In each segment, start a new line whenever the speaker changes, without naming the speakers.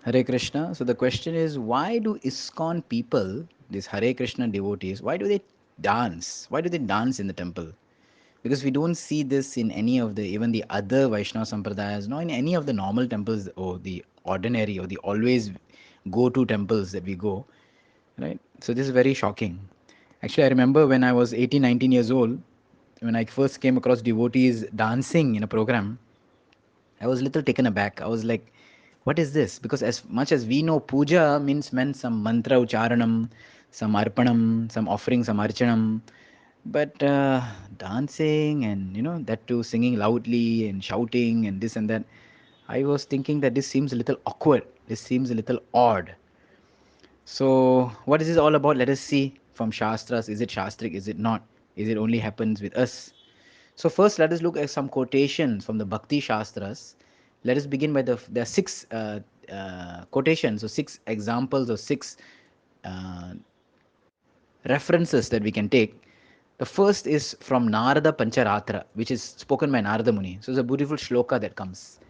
Hare Krishna. So the question is, why do Iskcon people, these Hare Krishna devotees, why do they dance? Why do they dance in the temple? Because we don't see this in any of the, even the other Vaishnava Sampradayas, nor in any of the normal temples or the ordinary or the always go-to temples that we go, right? So this is very shocking. Actually, I remember when I was 18, 19 years old, when I first came across devotees dancing in a program, I was a little taken aback. I was like, what is this? Because as much as we know, puja meant some mantra ucharanam, some arpanam, some offering, some archanam. But dancing and, that too singing loudly and shouting and this and that, I was thinking that this seems a little awkward. This seems a little odd. So, what is this all about? Let us see from Shastras. Is it Shastrik? Is it not? Is it only happens with us? So first, let us look at some quotations from the Bhakti Shastras. Let us begin by there are six quotations, or six examples, or six uh, references that we can take. The first is from Narada Pancharatra, which is spoken by Narada Muni. So it's a beautiful shloka that comes.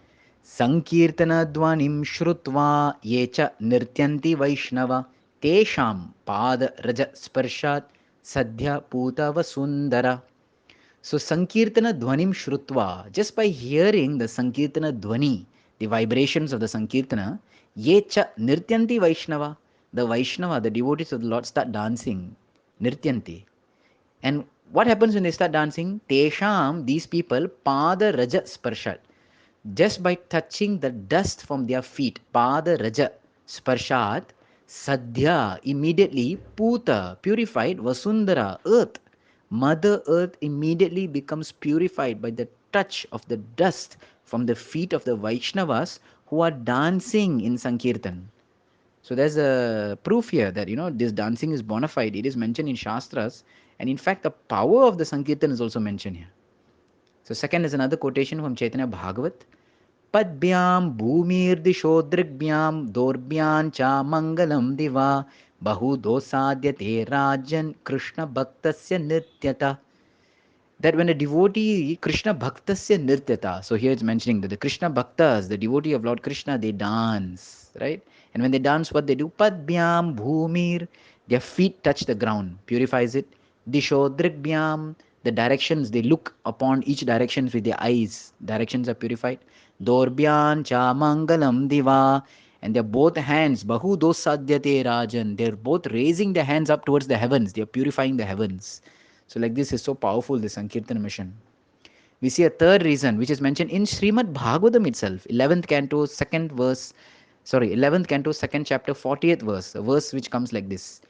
Sankirtana Dvanim Shrutva Yecha Nirtyanti Vaishnava Tesham Pada Raja Sparshat Sadhya Putava Sundara. So Sankirtana Dhvanim Shrutva, just by hearing the Sankirtana Dhvani, the vibrations of the Sankirtana, Yecha Nirtyanti Vaishnava, the Vaishnava, the devotees of the Lord start dancing, Nirtyanti. And what happens when they start dancing? Tesham, these people, Pada Raja Sparshat, just by touching the dust from their feet, Pada Raja Sparshat, Sadhya, immediately, Puta, purified, Vasundara, earth, Mother Earth immediately becomes purified by the touch of the dust from the feet of the Vaishnavas who are dancing in Sankirtan. So there's a proof here that this dancing is bona fide. It is mentioned in Shastras, and in fact, the power of the Sankirtan is also mentioned here. So second is another quotation from Chaitanya Bhagavat. Padbyam bhumirdisho drigbyam dorbyan cha mangalam diva bahu dosadyate rajan Krishna bhaktasya nityata. That when a devotee, Krishna Bhaktasya Nirtyata, so here it's mentioning that the Krishna Bhaktas, the devotee of Lord Krishna, they dance, right? And when they dance, what they do? Padbyam Bhumir, their feet touch the ground, purifies it. Disho Drigbyam, the directions, they look upon each direction with their eyes, directions are purified. Dorbyan Cha Mangalam Diva, and their both hands, Bahu Dosadyate Rajan, they're both raising their hands up towards the heavens, they're purifying the heavens. So like this is so powerful, this Sankirtan mission. We see a third reason, which is mentioned in Srimad Bhagavatam itself, 11th canto, 2nd verse, 11th canto, 2nd chapter, 40th verse, a verse which comes like this.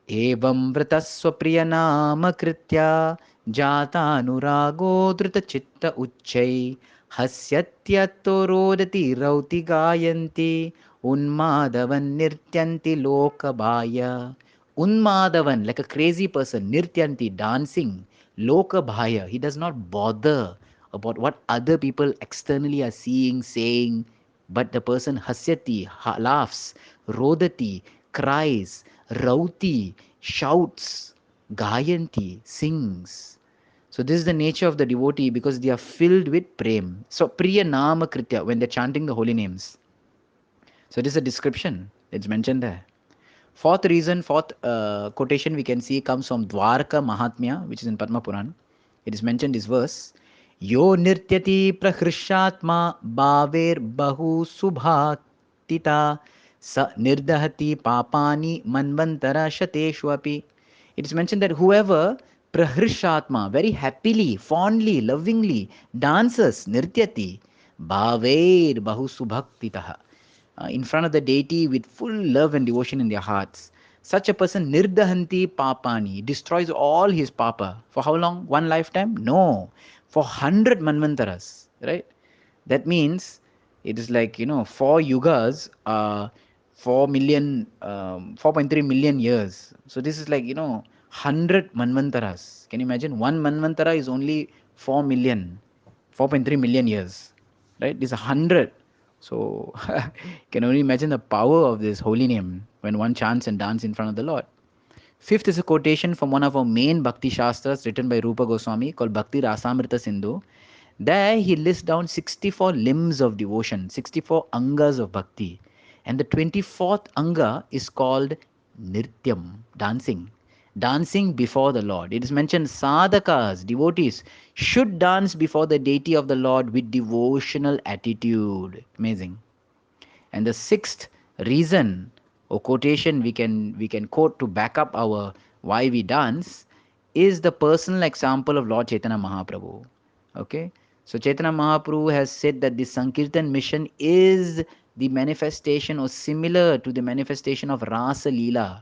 Evam vratasva nama kritya jatanurago drita chitta uchchai hasyatyato rodati rauti gayanti unmadavan nirtyanti lokabhaya. Unmadavan, like a crazy person, nirtyanti, dancing, lokabhaya. He does not bother about what other people externally are seeing, saying, but the person hasyati, laughs, rodati, cries, rauti, shouts, gayanti, sings. So this is the nature of the devotee because they are filled with prem. So priya nama kritya, when they're chanting the holy names. So this is a description. It's mentioned there. Fourth reason, fourth quotation we can see comes from Dwarka Mahatmya, which is in Padma Puran. It is mentioned this verse. Yo nirtyati prahrishatma bhaver bahu subhatita sa nirdahati papani manvantara shateshu api. It is mentioned that whoever prahrishatma, very happily, fondly, lovingly dances, nirtyati, bhaver bahu subhaktitaha, in front of the deity with full love and devotion in their hearts. Such a person, nirdahanti papani, destroys all his papa. For how long? One lifetime? No. For 100 manvantaras, right? That means it is like, 4 yugas, 4 million, 4.3 million years. So this is like, 100 manvantaras. Can you imagine? One manvantara is only 4 million, 4.3 million years, right? This is 100. So you can only imagine the power of this holy name when one chants and dances in front of the Lord. Fifth is a quotation from one of our main Bhakti Shastras written by Rupa Goswami called Bhakti Rasamrita Sindhu. There he lists down 64 limbs of devotion, 64 angas of bhakti. And the 24th anga is called nrityam, dancing. Dancing before the Lord. It is mentioned sadhakas, devotees, should dance before the deity of the Lord with devotional attitude. Amazing. And the sixth reason or quotation we can quote to back up our why we dance is the personal example of Lord Chaitanya Mahaprabhu. Okay, so Chaitanya Mahaprabhu has said that the Sankirtan mission is the manifestation or similar to the manifestation of Rasa Leela.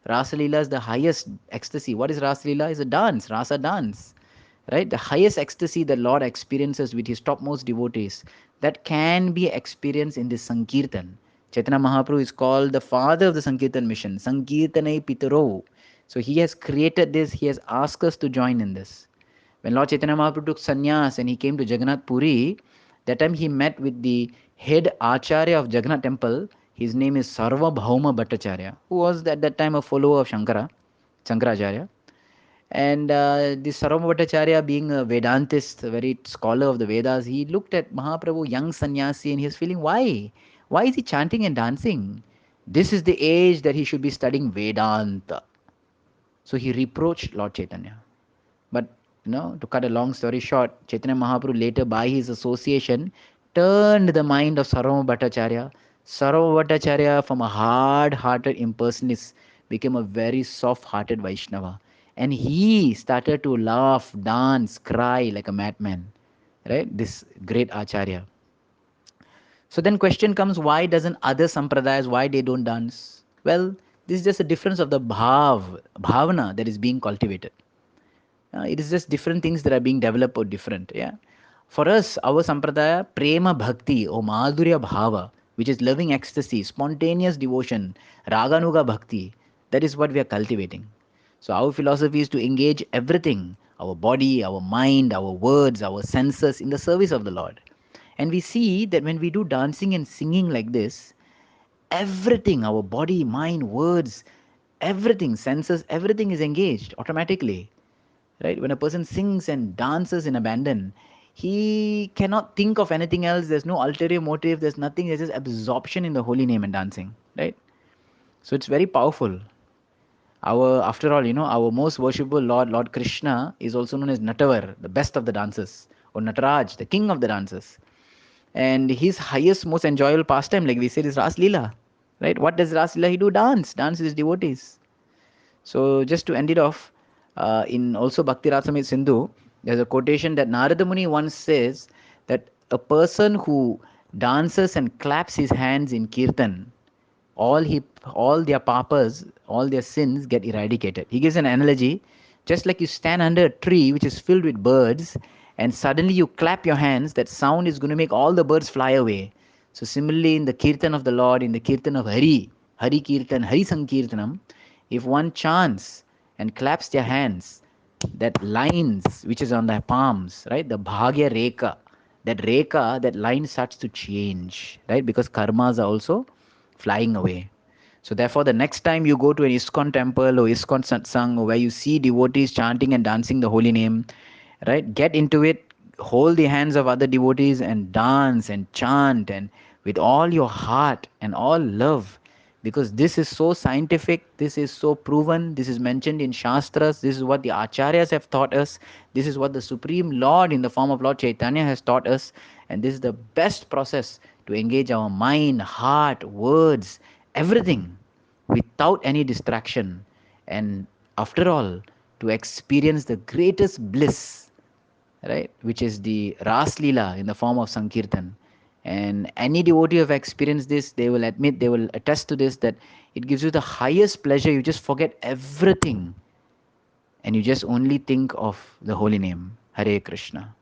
Rasa Leela is the highest ecstasy. What is Rasa Leela? Is a dance, Rasa dance, right? The highest ecstasy the Lord experiences with his topmost devotees, that can be experienced in the Sankirtan. Chaitanya Mahaprabhu is called the father of the Sankirtan mission, Sankirtanai Pitaro. So he has created this, he has asked us to join in this. When Lord Chaitanya Mahaprabhu took sannyas and he came to Jagannath Puri, that time he met with the head acharya of Jagannath temple. His name is Sarvabhauma Bhattacharya, who was at that time a follower of Shankaracharya. And this Sarvabhauma Bhattacharya, being a Vedantist, a very scholar of the Vedas, he looked at Mahaprabhu, young sannyasi, and he was feeling, why? Why is he chanting and dancing? This is the age that he should be studying Vedanta. So he reproached Lord Chaitanya. But to cut a long story short, Chaitanya Mahaprabhu later, by his association, turned the mind of Sarvabhauma Bhattacharya. Sarvabhauma Bhattacharya, from a hard-hearted impersonalist, became a very soft-hearted Vaishnava. And he started to laugh, dance, cry like a madman. Right? This great Acharya. So then question comes, why doesn't other sampradayas, why they don't dance? Well, this is just a difference of the bhavana that is being cultivated. It is just different things that are being developed or different. Yeah. For us, our sampradaya, prema bhakti or madhurya bhava, which is loving ecstasy, spontaneous devotion, raganuga bhakti, that is what we are cultivating. So our philosophy is to engage everything, our body, our mind, our words, our senses, in the service of the Lord. And we see that when we do dancing and singing like this, everything, our body, mind, words, everything, senses, everything is engaged automatically. Right? When a person sings and dances in abandon, he cannot think of anything else. There's no ulterior motive. There's nothing. There's just absorption in the holy name and dancing. Right? So it's very powerful. After all, our most worshipful Lord, Lord Krishna, is also known as Natavar, the best of the dancers, or Nataraj, the king of the dancers. And his highest, most enjoyable pastime, like we said, is Ras Leela. Right? What does Ras Leela he do? Dance. Dance with his devotees. So just to end it off, in also Bhakti Rasamrita Sindhu, there's a quotation that Narada Muni once says that a person who dances and claps his hands in kirtan, all he all their papas, all their sins get eradicated. He gives an analogy, just like you stand under a tree which is filled with birds, and suddenly you clap your hands, that sound is going to make all the birds fly away. So similarly, in the kirtan of the Lord, in the kirtan of Hari Kirtan, Hari Sankirtanam, if one chants and claps their hands, that lines which is on their palms, right, the Bhagya Rekha, that line starts to change, right, because karmas are also flying away. So therefore, the next time you go to an Iskcon temple or Iskcon satsang, or where you see devotees chanting and dancing the holy name, right, get into it, hold the hands of other devotees and dance and chant, and with all your heart and all love, because this is so scientific, this is so proven, this is mentioned in Shastras, this is what the Acharyas have taught us, this is what the Supreme Lord in the form of Lord Chaitanya has taught us, and this is the best process to engage our mind, heart, words, everything without any distraction, and after all, to experience the greatest bliss, right, which is the Ras Leela in the form of Sankirtan. And any devotee who have experienced this, they will admit, they will attest to this, that it gives you the highest pleasure. You just forget everything and you just only think of the holy name, Hare Krishna.